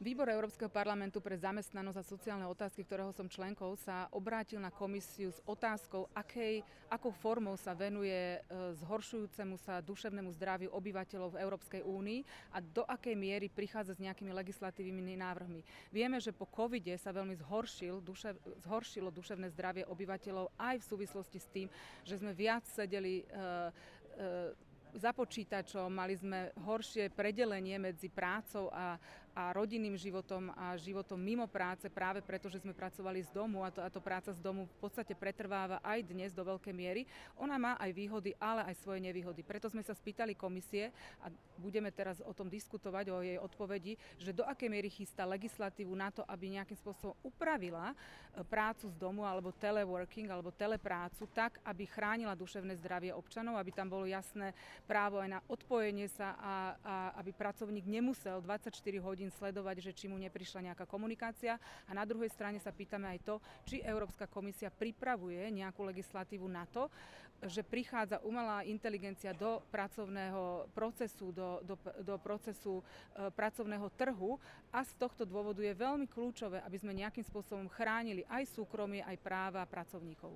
Výbor Európskeho parlamentu pre zamestnanosť a sociálne otázky, ktorého som členkou, sa obrátil na komisiu s otázkou, akou formou sa venuje zhoršujúcemu sa duševnému zdraviu obyvateľov v Európskej únii a do akej miery prichádza s nejakými legislatívnymi návrhmi. Vieme, že po covide sa veľmi zhoršilo duševné zdravie obyvateľov aj v súvislosti s tým, že sme viac sedeli za počítačom, mali sme horšie predelenie medzi prácou a rodinným životom a životom mimo práce práve preto, že sme pracovali z domu a to práca z domu v podstate pretrváva aj dnes do veľkej miery. Ona má aj výhody, ale aj svoje nevýhody. Preto sme sa spýtali komisie a budeme teraz o tom diskutovať, o jej odpovedi, že do akej miery chystá legislatívu na to, aby nejakým spôsobom upravila prácu z domu alebo teleworking alebo teleprácu tak, aby chránila duševné zdravie občanov, aby tam bolo jasné právo aj na odpojenie sa a aby pracovník nemusel 24 hodín sledovať, že či mu neprišla nejaká komunikácia. A na druhej strane sa pýtame aj to, či Európska komisia pripravuje nejakú legislatívu na to, že prichádza umelá inteligencia do pracovného procesu, do procesu pracovného trhu a z tohto dôvodu je veľmi kľúčové, aby sme nejakým spôsobom chránili aj súkromie, aj práva pracovníkov.